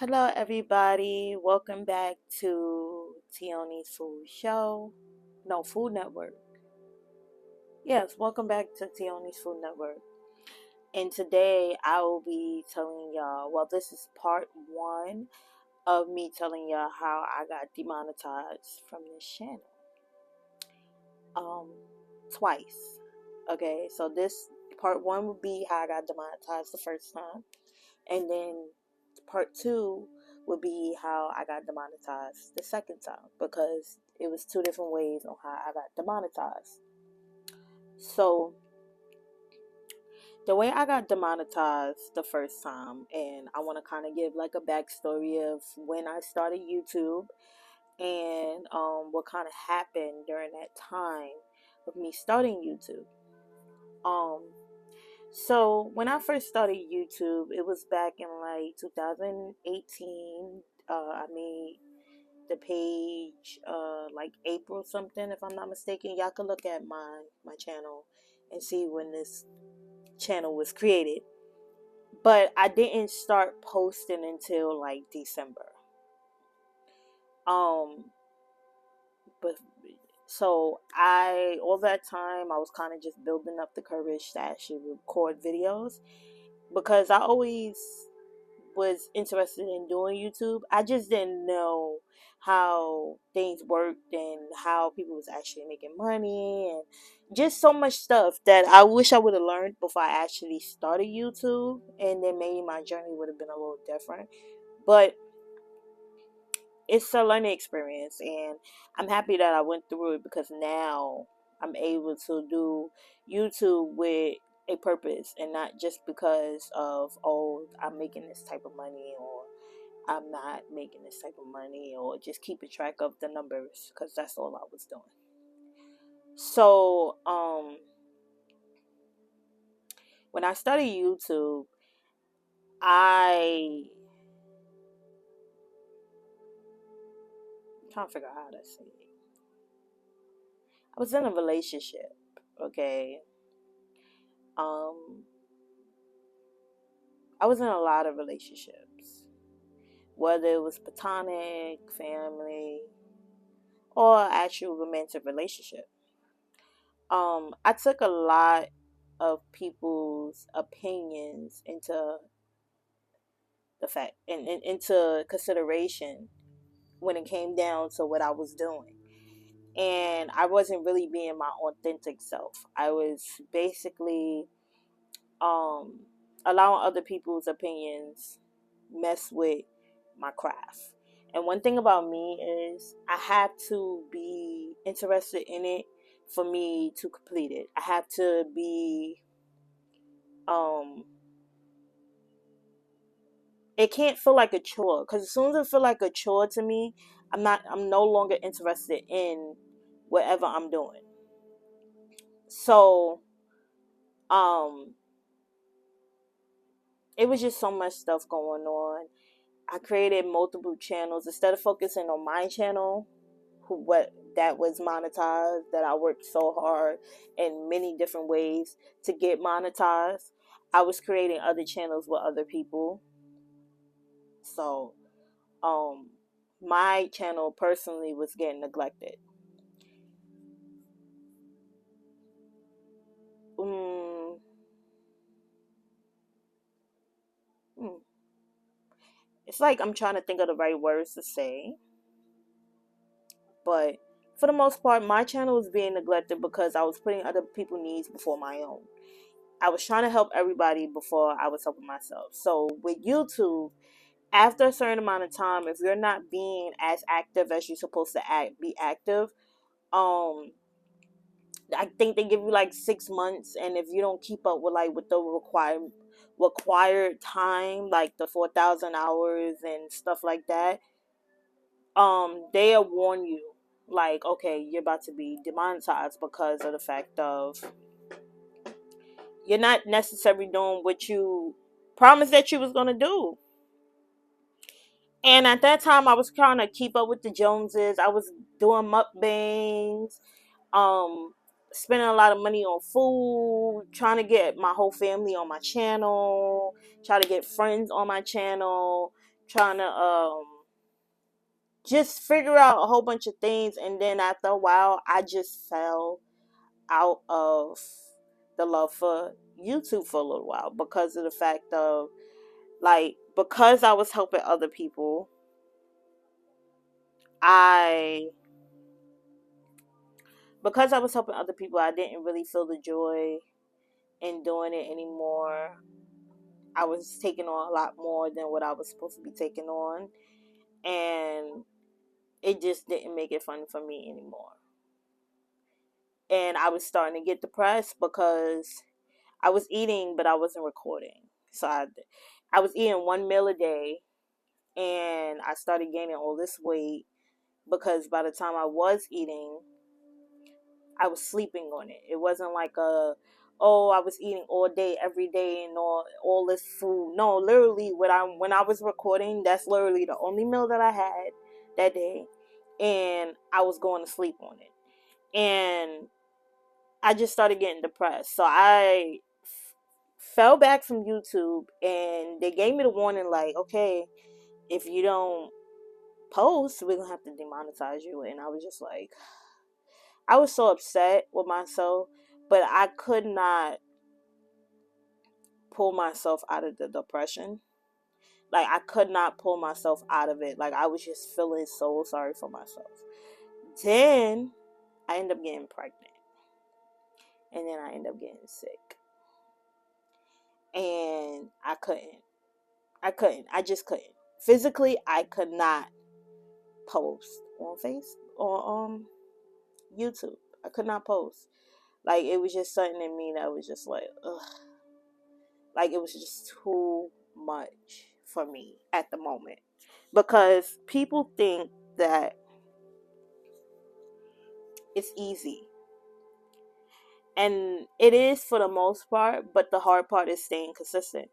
Hello, everybody. Welcome back to TIONI'S Food Show. No, Food Network. Yes, welcome back to TIONI'S Food Network. And today I will be telling y'all, well, this is part one of me telling y'all how I got demonetized from this channel. Um, Twice. Okay, so this part one would be how I got demonetized the first time. And then part two would be how I got demonetized the second time, because it was two different ways on how I got demonetized. So the way I got demonetized the first time, and I want to kind of give like a backstory of when I started YouTube and what kind of happened during that time of me starting YouTube. Um, So when I first started YouTube, it was back in like 2018. I made the page like April something, if I'm not mistaken. Y'all can look at my channel and see when this channel was created. But I didn't start posting until like December. Um, but so all that time I was kind of just building up the courage to actually record videos, because I always was interested in doing YouTube. I just didn't know how things worked and how people was actually making money, and just so much stuff that I wish I would have learned before I actually started YouTube, and then maybe my journey would have been a little different. But it's a learning experience, and I'm happy that I went through it, because now I'm able to do YouTube with a purpose, and not just because of, oh, I'm making this type of money, or I'm not making this type of money, or just keeping track of the numbers, because that's all I was doing. So when I started YouTube, I'm trying to figure out how to say it. I was in a relationship, okay. um I was in a lot of relationships, whether it was platonic, family, or actual romantic relationship. I took a lot of people's opinions into consideration when it came down to what I was doing. And I wasn't really being my authentic self. I was basically um allowing other people's opinions mess with my craft. And one thing about me is I have to be interested in it for me to complete it. I have to be um it can't feel like a chore, because as soon as it feel like a chore to me, I'm no longer interested in whatever I'm doing. So um it was just so much stuff going on. I created multiple channels instead of focusing on my channel, what that was monetized, that I worked so hard in many different ways to get monetized. I was creating other channels with other people. So um my channel personally was getting neglected. Mm, mm. It's like I'm trying to think of the right words to say, but for the most part, my channel was being neglected because I was putting other people's needs before my own. I was trying to help everybody before I was helping myself. So with YouTube, after a certain amount of time, if you're not being as active as you're supposed to be active, um, I think they give you like 6 months, and if you don't keep up with the required time, like the 4,000 hours and stuff like that, they'll warn you, like, okay, you're about to be demonetized because of the fact of you're not necessarily doing what you promised that you was gonna do. And at that time, I was trying to keep up with the Joneses. I was doing mukbangs, um, spending a lot of money on food, trying to get my whole family on my channel, try to get friends on my channel, trying to just figure out a whole bunch of things, and then after a while I just fell out of the love for YouTube for a little while, because of the fact of, like, because I was helping other people, I I didn't really feel the joy in doing it anymore. I was taking on a lot more than what I was supposed to be taking on, and it just didn't make it fun for me anymore. And I was starting to get depressed because I was eating, but I wasn't recording. So I was eating one meal a day, and I started gaining all this weight because by the time I was eating, I was sleeping on it. It wasn't like I was eating all day, every day, and all this food. No, literally, when I was recording, that's literally the only meal that I had that day, and I was going to sleep on it. And I just started getting depressed. So I fell back from YouTube, and they gave me the warning, like, okay, if you don't post, we're gonna have to demonetize you. And I was just like, I was so upset with myself, but I could not pull myself out of the depression. Like, I could not pull myself out of it. Like, I was just feeling so sorry for myself. Then I ended up getting pregnant, and then I ended up getting sick, and I just couldn't. Physically, I could not post on YouTube. I could not post. Like, it was just something in me that was just like, ugh. Like, it was just too much for me at the moment. Because people think that it's easy. And it is for the most part, but the hard part is staying consistent.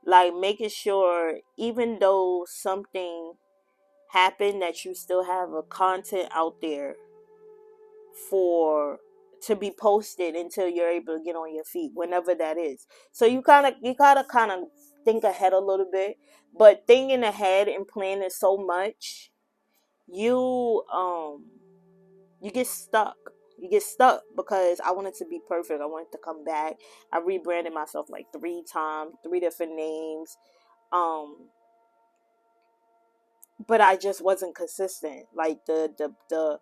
Like, making sure, even though something happened, that you still have a content out there for to be posted until you're able to get on your feet, whenever that is. So you gotta kind of think ahead a little bit, but thinking ahead and planning so much, you you get stuck. You get stuck because I wanted to be perfect. I wanted to come back. I rebranded myself like 3 times, 3 different names. But I just wasn't consistent. Like, the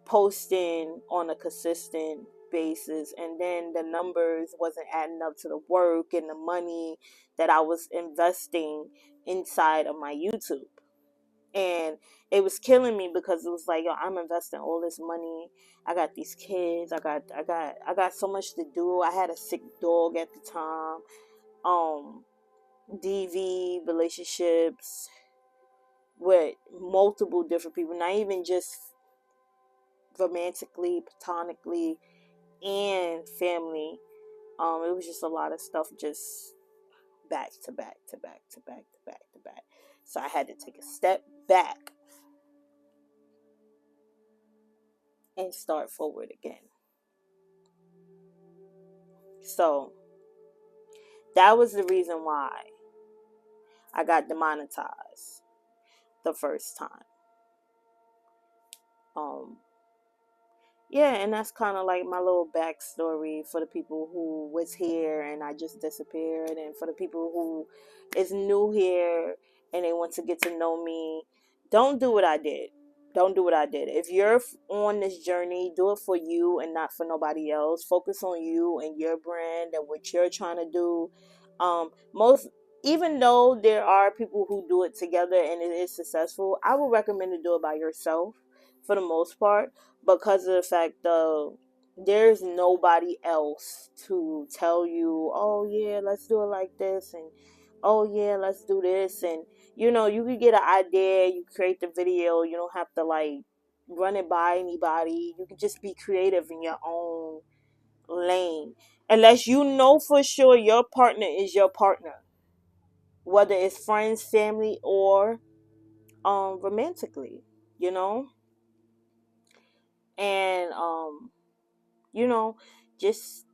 posting on a consistent basis, and then the numbers wasn't adding up to the work and the money that I was investing inside of my YouTube. And it was killing me, because it was like, yo, I'm investing all this money. I got these kids. I got so much to do. I had a sick dog at the time. DV relationships with multiple different people, not even just romantically, platonically, and family. It was just a lot of stuff, just back to back to back to back to back to back. So I had to take a step back and start forward again. So that was the reason why I got demonetized the first time. Um, Yeah, and that's kind of like my little backstory for the people who was here and I just disappeared, and for the people who is new here and they want to get to know me. Don't do what I did. Don't do what I did. If you're on this journey, do it for you and not for nobody else. Focus on you and your brand and what you're trying to do. Most Even though there are people who do it together and it is successful, I would recommend to do it by yourself for the most part, because of the fact of there's nobody else to tell you, oh yeah, let's do it like this, and oh yeah, let's do this. And you could get an idea, you create the video, you don't have to like run it by anybody. You can just be creative in your own lane, unless you know for sure your partner is your partner, whether it's friends, family, or romantically, you know. And you know, just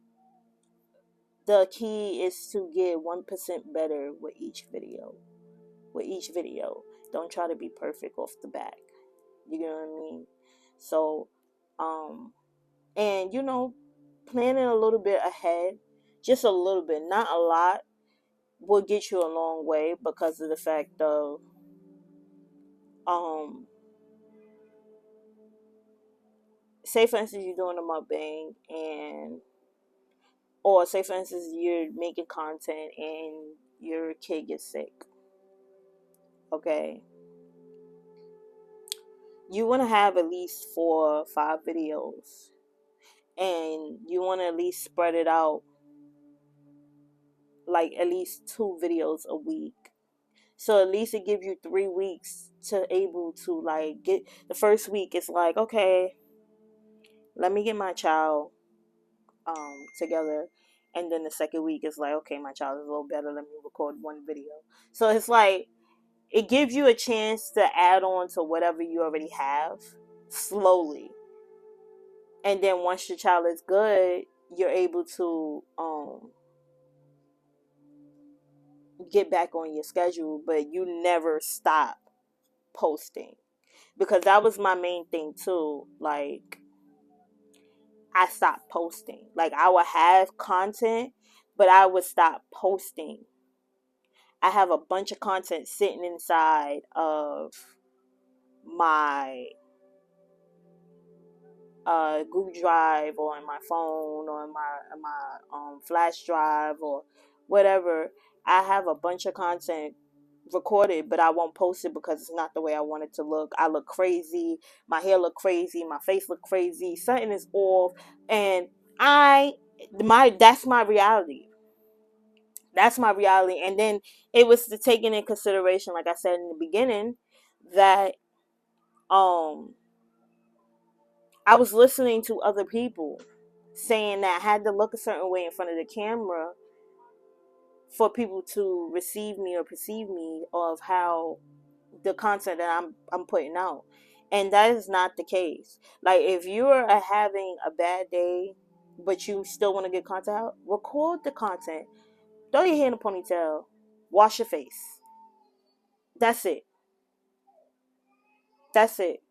the key is to get 1% better with each video. with each video. Don't try to be perfect off the bat. You know what I mean? So, and planning a little bit ahead, just a little bit, not a lot, will get you a long way, because of the fact of, say for instance you're doing a mukbang, or say for instance you're making content and your kid gets sick. Okay, you want to have at least 4 or 5 videos, and you want to at least spread it out, like at least 2 videos a week. So at least it gives you 3 weeks to able to like get. The first week it's like, okay, let me get my child together, and then the second week is like, okay, my child is a little better, let me record 1 video. So it's like, it gives you a chance to add on to whatever you already have slowly, and then once your child is good, you're able to get back on your schedule, but you never stop posting, because that was my main thing too. Like, I stopped posting. Like, I would have content, but I would stop posting. I have a bunch of content sitting inside of my Google Drive, or on my phone, or in my flash drive, or whatever. I have a bunch of content recorded, but I won't post it because it's not the way I want it to look. I look crazy, my hair look crazy, my face look crazy, something is off, and that's my reality. That's my reality. And then it was to taking in consideration, like I said in the beginning, that I was listening to other people saying that I had to look a certain way in front of the camera for people to receive me or perceive me of how the content that I'm putting out. And that is not the case. Like, if you're having a bad day but you still want to get content out, record the content. Throw your hair in a ponytail. Wash your face. That's it. That's it.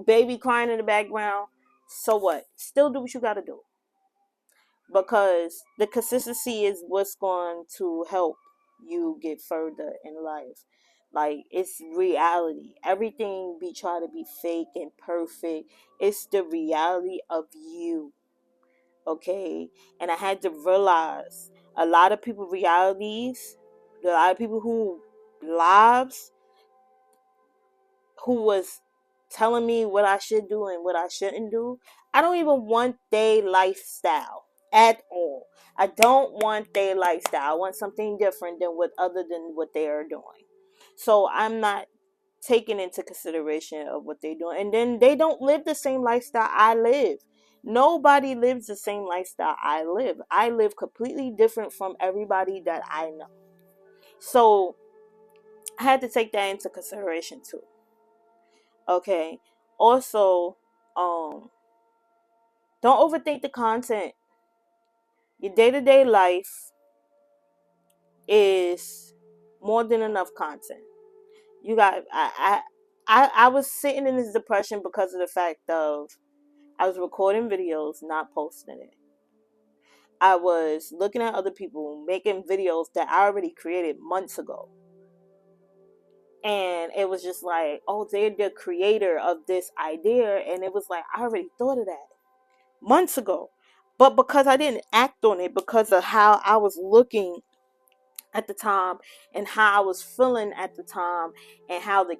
Baby crying in the background. So what? Still do what you gotta do. Because the consistency is what's going to help you get further in life. Like, it's reality. Everything be trying to be fake and perfect. It's the reality of you. Okay? And I had to realize a lot of people realities, a lot of people who lives, who was telling me what I should do and what I shouldn't do, I don't even want their lifestyle at all. I don't want their lifestyle. I want something different than what they are doing. So I'm not taking into consideration of what they're doing. And then they don't live the same lifestyle I live. Nobody lives the same lifestyle I live. I live completely different from everybody that I know. So I had to take that into consideration too. Okay. Also, don't overthink the content. Your day-to-day life is more than enough content. You got I was sitting in this depression because of the fact of I was recording videos, not posting it. I was looking at other people making videos that I already created months ago. And it was just like, oh, they're the creator of this idea. And it was like, I already thought of that months ago. But because I didn't act on it, because of how I was looking at the time and how I was feeling at the time, and how my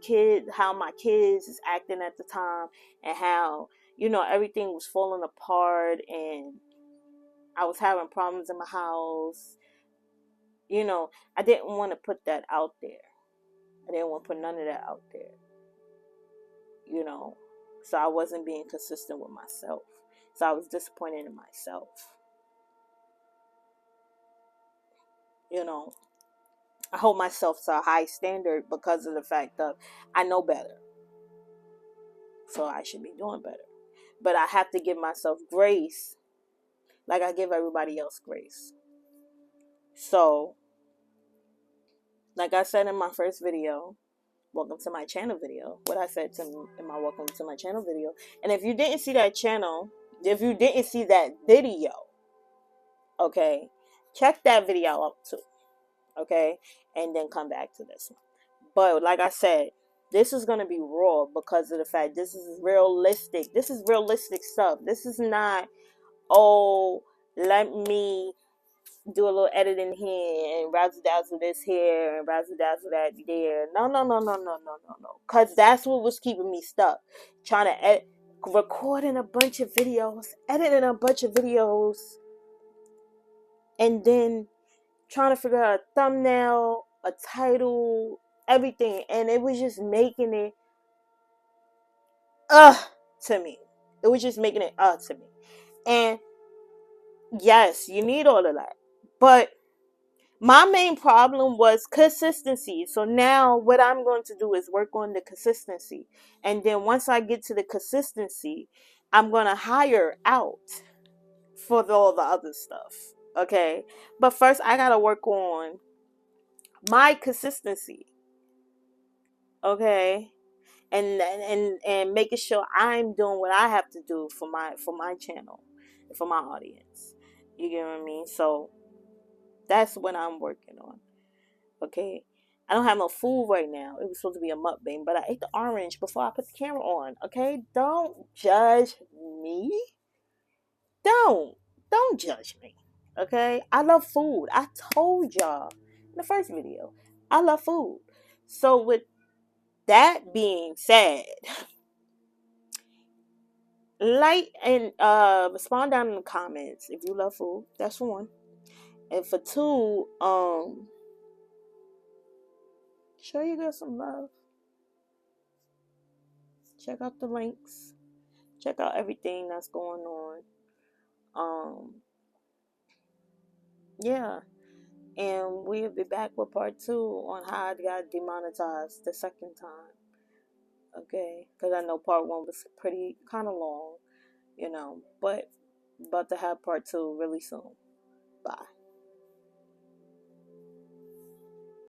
kids is acting at the time, and how, everything was falling apart, and I was having problems in my house. I didn't want to put that out there. I didn't want to put none of that out there. So I wasn't being consistent with myself. So I was disappointed in myself. I hold myself to a high standard because of the fact that I know better. So I should be doing better. But I have to give myself grace like I give everybody else grace. So Like I said in my first video, welcome to my channel video, what I said in my welcome to my channel video. And if you didn't see that channel, if you didn't see that video, okay, check that video out too, okay, and then come back to this one. But like I said, this is going to be raw because of the fact this is realistic. This is realistic stuff. This is not, oh, let me do a little editing here and razzle dazzle this here and razzle dazzle that there. No, no, no, no, no, no, no, no. Because that's what was keeping me stuck. Trying to recording a bunch of videos, editing a bunch of videos, and then trying to figure out a thumbnail, a title, everything. And it was just making it to me. It was just making it to me. And yes, you need all of that. But my main problem was consistency. So now what I'm going to do is work on the consistency. And then once I get to the consistency, I'm going to hire out for all the other stuff. Okay. But first I got to work on my consistency. Okay. And making sure I'm doing what I have to do for my channel, for my audience. You get what I mean? So that's what I'm working on. Okay. I don't have no food right now. It was supposed to be a mukbang, but I ate the orange before I put the camera on. Okay? Don't judge me. Don't. Don't judge me. Okay? I love food. I told y'all in the first video. I love food. So with that being said, like and respond down in the comments if you love food. That's for one. And for two, show you guys some love. Check out the links. Check out everything that's going on. Yeah. And we'll be back with part 2 on how I got demonetized the second time. Okay. Because I know part 1 was pretty kind of long, but about to have part 2 really soon. Bye.